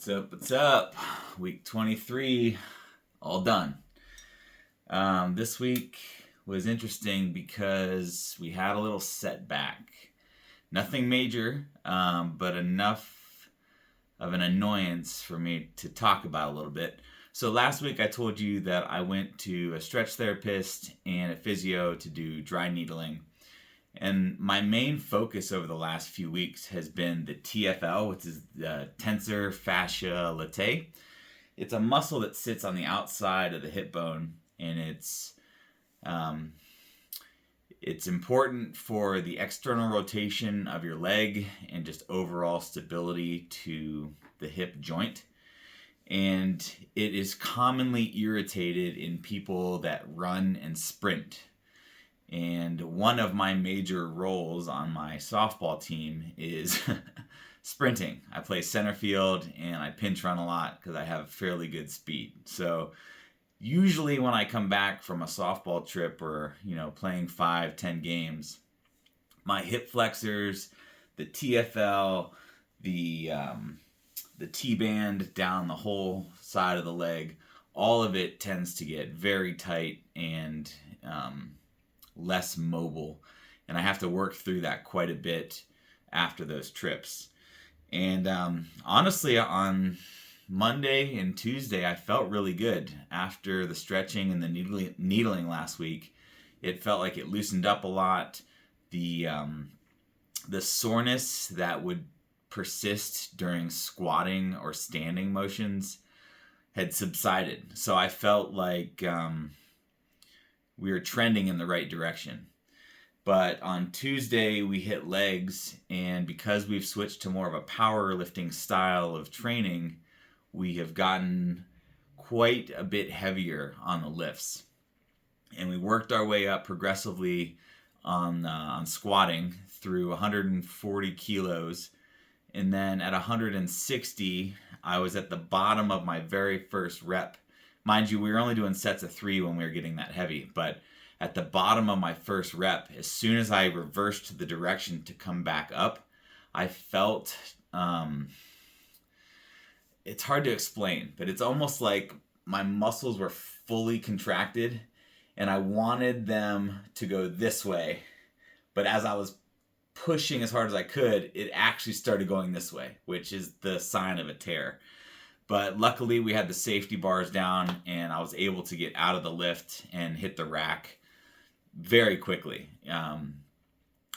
What's up? What's up? Week 23, all done. This week was interesting because we had a little setback. Nothing major, but enough of an annoyance for me to talk about a little bit. So last week I told you that I went to a stretch therapist and a physio to do dry needling. And my main focus over the last few weeks has been the TFL, which is the tensor, fascia, latae. It's a muscle that sits on the outside of the hip bone, and it's important for the external rotation of your leg and just overall stability to the hip joint. And it is commonly irritated in people that run and sprint. And one of my major roles on my softball team is sprinting. I play center field and I pinch run a lot because I have fairly good speed. So usually when I come back from a softball trip or, playing 5-10 games, my hip flexors, the TFL, the T-band down the whole side of the leg, all of it tends to get very tight and less mobile, and I have to work through that quite a bit after those trips. And honestly, on Monday and Tuesday I felt really good after the stretching and the needling last week. It felt like it loosened up a lot. The soreness that would persist during squatting or standing motions had subsided, so I felt like we were trending in the right direction. But on Tuesday we hit legs, and because we've switched to more of a powerlifting style of training, we have gotten quite a bit heavier on the lifts. And we worked our way up progressively on squatting through 140 kilos. And then at 160, I was at the bottom of my very first rep. Mind you, we were only doing sets of 3 when we were getting that heavy, but at the bottom of my first rep, as soon as I reversed the direction to come back up, I felt, it's hard to explain, but it's almost like my muscles were fully contracted and I wanted them to go this way, but as I was pushing as hard as I could, it actually started going this way, which is the sign of a tear. But luckily we had the safety bars down and I was able to get out of the lift and hit the rack very quickly.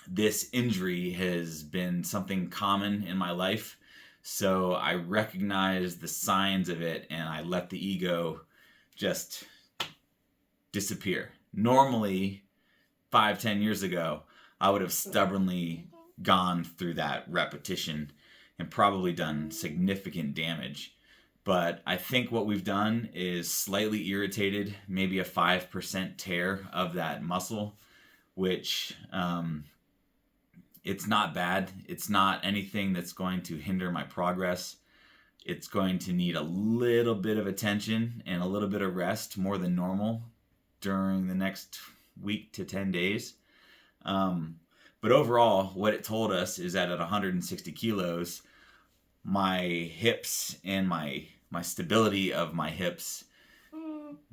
This injury has been something common in my life, so I recognized the signs of it and I let the ego just disappear. Normally, 5-10 years ago, I would have stubbornly gone through that repetition and probably done significant damage. But I think what we've done is slightly irritated, maybe a 5% tear of that muscle, which it's not bad. It's not anything that's going to hinder my progress. It's going to need a little bit of attention and a little bit of rest, more than normal, during the next week to 10 days. But overall, what it told us is that at 160 kilos, my hips and my stability of my hips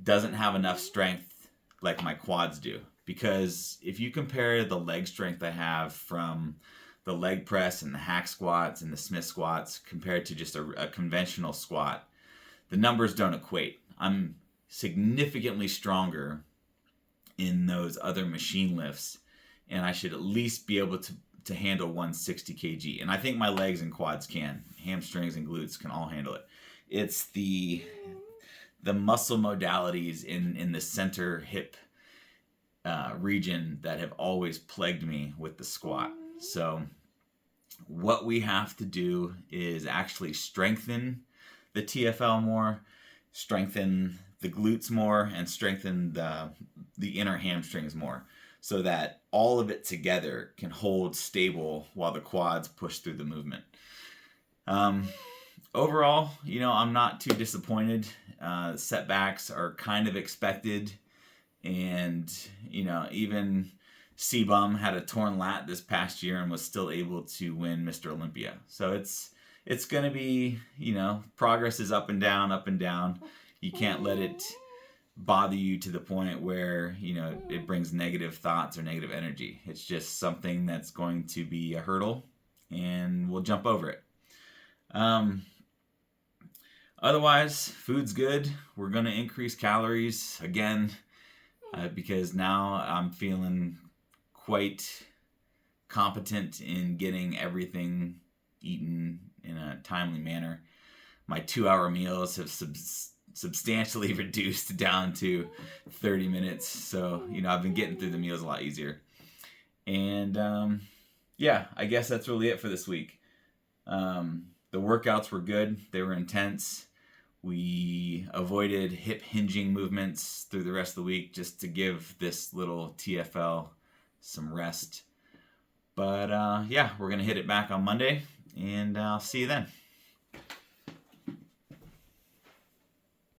doesn't have enough strength like my quads do. Because if you compare the leg strength I have from the leg press and the hack squats and the Smith squats compared to just a conventional squat, the numbers don't equate. I'm significantly stronger in those other machine lifts, and I should at least be able to handle 160 kg. And I think my legs and quads can. Hamstrings and glutes can all handle it. It's the muscle modalities in the center hip region that have always plagued me with the squat. So what we have to do is actually strengthen the TFL more, strengthen the glutes more, and strengthen the inner hamstrings more, so that all of it together can hold stable while the quads push through the movement. Overall, I'm not too disappointed. Setbacks are kind of expected, and even C-Bum had a torn lat this past year and was still able to win Mr. Olympia. So it's it's going to be, progress is up and down, up and down. You can't let it bother you to the point where, it brings negative thoughts or negative energy. It's just something that's going to be a hurdle, and we'll jump over it. Otherwise, food's good. We're going to increase calories again because now I'm feeling quite competent in getting everything eaten in a timely manner. My 2-hour meals have substantially reduced down to 30 minutes. So, I've been getting through the meals a lot easier. And I guess that's really it for this week. The workouts were good. They were intense. We avoided hip hinging movements through the rest of the week just to give this little TFL some rest. But we're going to hit it back on Monday, and I'll see you then.